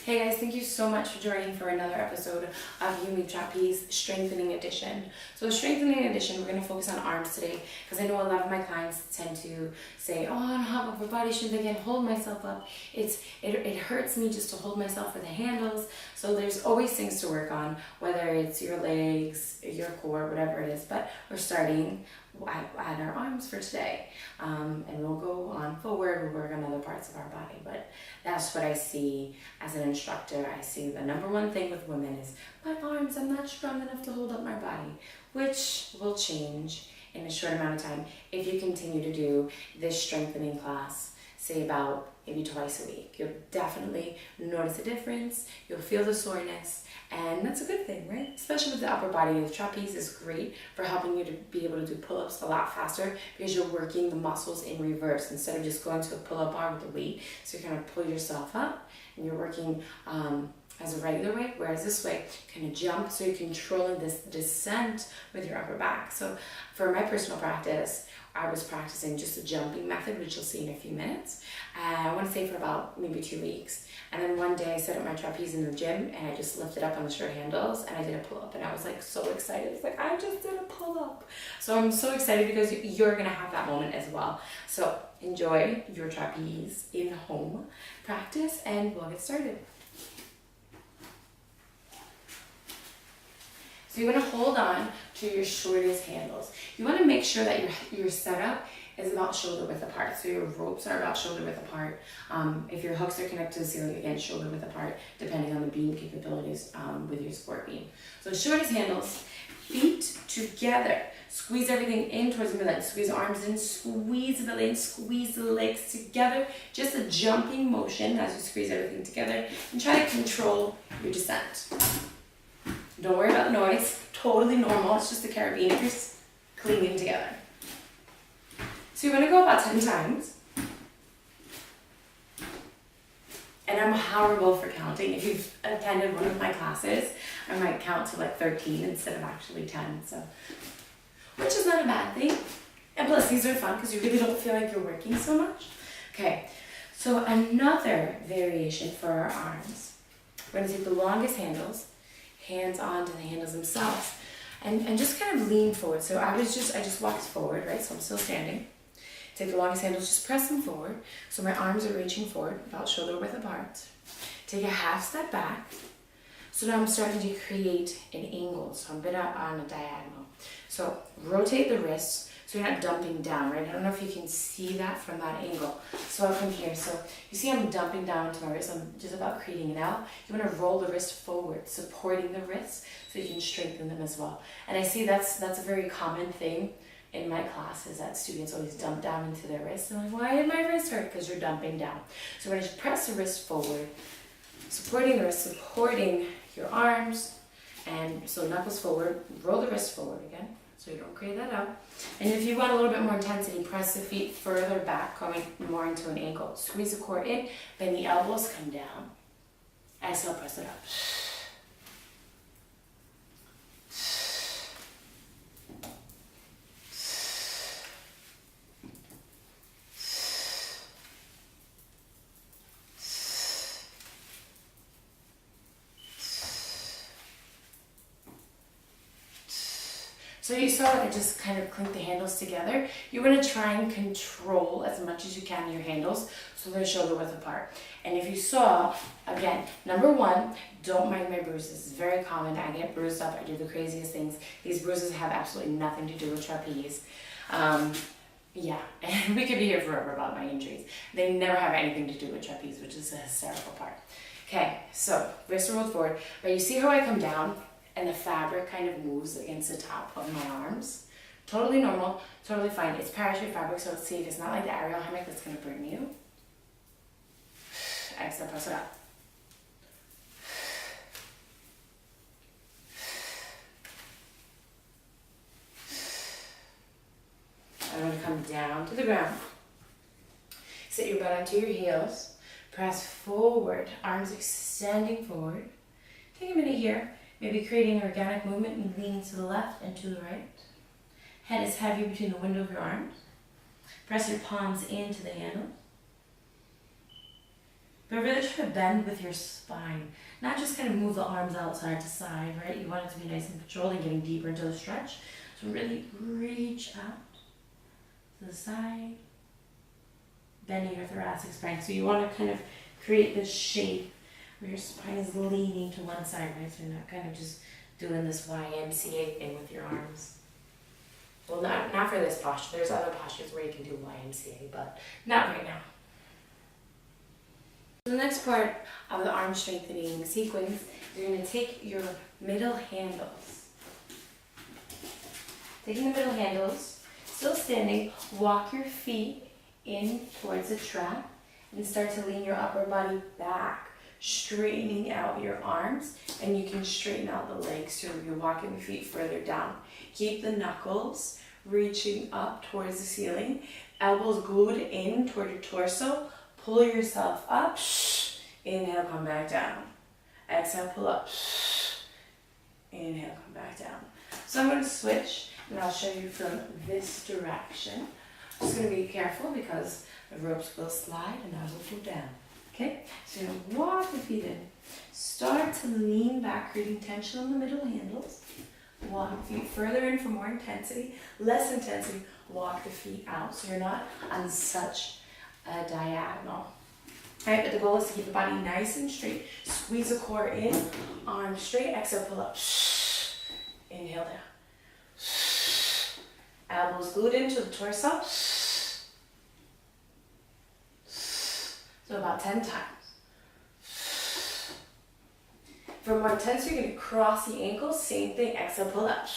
Hey guys, thank you so much for joining for another episode of Yumi Trapeze Strengthening Edition. So the Strengthening Edition, we're going to focus on arms today because I know a lot of my clients tend to say, oh, I don't have upper body strength, I can't hold myself up. It hurts me just to hold myself for the handles. So there's always things to work on, whether it's your legs, your core, whatever it is, but we're starting at our arms for today. And we'll go on forward, we'll work on other parts of our body, but that's what I see as an instructor. I see the number one thing with women is, my arms, I'm not strong enough to hold up my body, which will change in a short amount of time if you continue to do this strengthening class, say about maybe twice a week. You'll definitely notice a difference, you'll feel the soreness, and that's a good thing, right? Especially with the upper body. The trapeze is great for helping you to be able to do pull-ups a lot faster because you're working the muscles in reverse instead of just going to a pull-up bar with the weight. So you kind of pull yourself up and you're working as a regular way, whereas this way, kind of jump, so you're controlling this descent with your upper back. So for my personal practice, I was practicing just a jumping method, which you'll see in a few minutes. I want to say for about maybe 2 weeks. And then one day I set up my trapeze in the gym and I just lifted up on the short handles and I did a pull-up and I was like so excited. It's like, I just did a pull-up. So I'm so excited because you're going to have that moment as well. So enjoy your trapeze in home practice and we'll get started. So you want to hold on to your shortest handles. You want to make sure that your setup is about shoulder width apart. So your ropes are about shoulder width apart. If your hooks are connected to the ceiling, again, shoulder width apart, depending on the beam capabilities with your support beam. So shortest handles, feet together. Squeeze everything in towards the middle. Squeeze the arms in, squeeze the legs, squeeze the legs together. Just a jumping motion as you squeeze everything together and try to control your descent. Don't worry about the noise, totally normal. It's just the carabiners clinging together. So you're gonna go about 10 times. And I'm horrible for counting. If you've attended one of my classes, I might count to like 13 instead of actually 10, so. Which is not a bad thing. And plus these are fun because you really don't feel like you're working so much. Okay, so another variation for our arms. We're gonna take the longest handles, hands onto the handles themselves, and just kind of lean forward. So I just walked forward, right? So I'm still standing. Take the longest handles, just press them forward. So my arms are reaching forward, about shoulder width apart. Take a half step back. So now I'm starting to create an angle. So I'm a bit on a diagonal. So rotate the wrists so you're not dumping down, right? I don't know if you can see that from that angle. So I'll come here. So you see I'm dumping down into my wrist. I'm just about creating an L. You want to roll the wrist forward, supporting the wrists so you can strengthen them as well. And I see that's a very common thing in my classes that students always dump down into their wrists. And I'm like, why did my wrist hurt? Because you're dumping down. So we're going to press the wrist forward, supporting the wrist, supporting your arms. And so knuckles forward, roll the wrist forward again. So you don't create that out. And if you want a little bit more intensity, press the feet further back, going more into an ankle. Squeeze the core in, then the elbows come down. Exhale, press it up. So you saw that I just kind of clinked the handles together. You want to try and control as much as you can your handles so they're shoulder width apart. And if you saw, again, number one, don't mind my bruises. It's very common. I get bruised up. I do the craziest things. These bruises have absolutely nothing to do with trapeze. Yeah, and we could be here forever about my injuries. They never have anything to do with trapeze, which is the hysterical part. Okay, so wrists are rolled forward. But you see how I come down? And the fabric kind of moves against the top of my arms. Totally normal, totally fine. It's parachute fabric, so it's safe. It's not like the aerial hammock that's going to burn you. Exhale, press it up. I'm going to come down to the ground. Sit your butt onto your heels. Press forward, arms extending forward. Take a minute here. Maybe creating an organic movement and leaning to the left and to the right. Head is heavy between the window of your arms. Press your palms into the handles. But really try to bend with your spine. Not just kind of move the arms out side to side, right? You want it to be nice and controlled and getting deeper into the stretch. So really reach out to the side, bending your thoracic spine. So you want to kind of create this shape where your spine is leaning to one side, right? So you're not kind of just doing this YMCA thing with your arms. Well, not for this posture. There's other postures where you can do YMCA, but not right now. The next part of the arm strengthening sequence, you're going to take your middle handles. Taking the middle handles, still standing, walk your feet in towards the trap and start to lean your upper body back, straightening out your arms, and you can straighten out the legs so you're walking the feet further down. Keep the knuckles reaching up towards the ceiling, elbows glued in toward your torso. Pull yourself up, inhale, come back down. Exhale, pull up, inhale, come back down. So I'm going to switch and I'll show you from this direction. I'm just going to be careful because the ropes will slide and I will go down. Okay, so you're going to walk the feet in. Start to lean back, creating tension on the middle handles. Walk the feet further in for more intensity. Less intensity, walk the feet out so you're not on such a diagonal. Alright, but the goal is to keep the body nice and straight. Squeeze the core in, arms straight, exhale, pull up. Inhale down. Elbows glued into the torso. So about 10 times. For more intensity, you're going to cross the ankles. Same thing, exhale, pull up.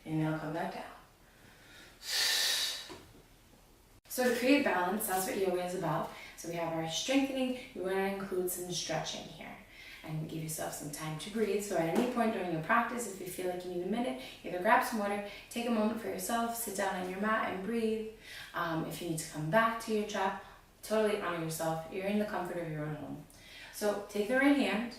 Inhale, come back down. So to create balance, that's what yoga is about. So we have our strengthening. We want to include some stretching here and give yourself some time to breathe. So at any point during your practice, if you feel like you need a minute, either grab some water, take a moment for yourself, sit down on your mat and breathe. If you need to come back to your trap, totally honor yourself. You're in the comfort of your own home. So take the right hand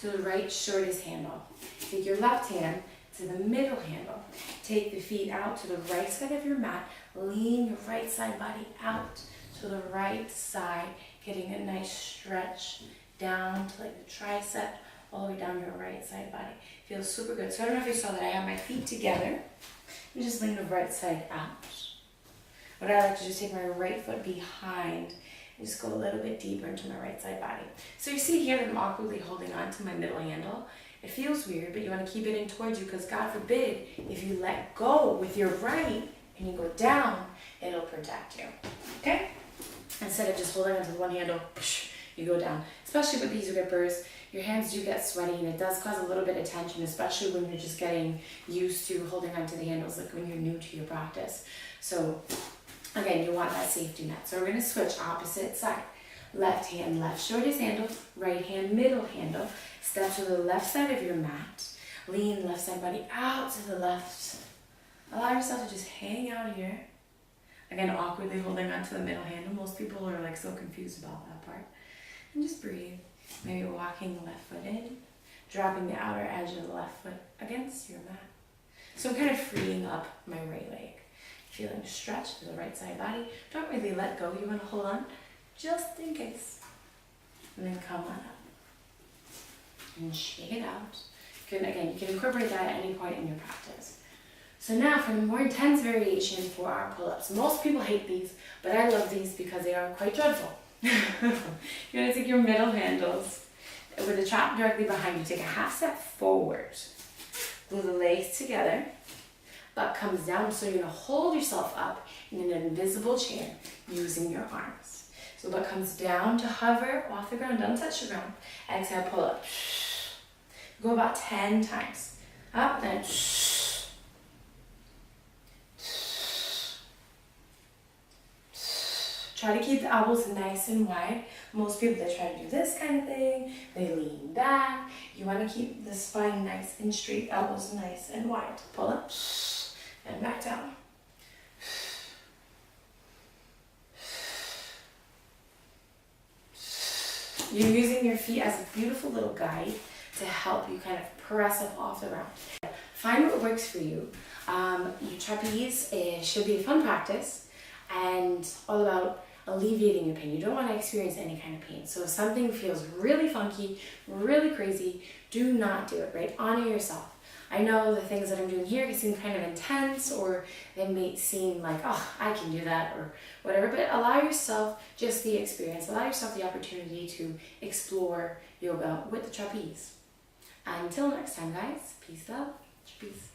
to the right shortest handle. Take your left hand to the middle handle. Take the feet out to the right side of your mat. Lean your right side body out to the right side, getting a nice stretch down to like the tricep, all the way down your right side body. Feels super good. So I don't know if you saw that I have my feet together. And just lean the right side out. What I like to do is take my right foot behind and just go a little bit deeper into my right side body. So you see here that I'm awkwardly holding on to my middle handle. It feels weird, but you want to keep it in towards you because God forbid if you let go with your right and you go down, it'll protect you. Okay? Instead of just holding onto one handle, you go down. Especially with these grippers, your hands do get sweaty and it does cause a little bit of tension, especially when you're just getting used to holding onto the handles, like when you're new to your practice. So again, you want that safety net. So we're going to switch opposite side. Left hand, left shortest handle, right hand, middle handle. Step to the left side of your mat. Lean left side body out to the left. Allow yourself to just hang out here. Again, awkwardly holding onto the middle handle. Most people are like so confused about that part. And just breathe. Maybe walking the left foot in, dropping the outer edge of the left foot against your mat. So I'm kind of freeing up my right leg. Feeling a stretch to the right side body. Don't really let go. You want to hold on just in case. And then come on up. And shake it out. You can incorporate that at any point in your practice. So now for the more intense variation for our pull-ups. Most people hate these, but I love these because they are quite dreadful. You're going to take your middle handles with the trap directly behind you. Take a half step forward. Glue the legs together. Butt comes down, so you're going to hold yourself up in an invisible chair using your arms. So butt comes down to hover off the ground, don't touch the ground. Exhale, pull up. Go about 10 times. Up, then try to keep the elbows nice and wide. Most people, they try to do this kind of thing. They lean back. You want to keep the spine nice and straight, elbows nice and wide. Pull up and back down. You're using your feet as a beautiful little guide to help you kind of press up off the ground. Find what works for you. Your trapeze should be a fun practice and all about alleviating your pain. You don't want to experience any kind of pain. So if something feels really funky, really crazy, do not do it, right? Honor yourself. I know the things that I'm doing here can seem kind of intense, or they may seem like, oh, I can do that or whatever, but allow yourself just the experience. Allow yourself the opportunity to explore yoga with the trapeze. Until next time, guys, peace, love, trapeze.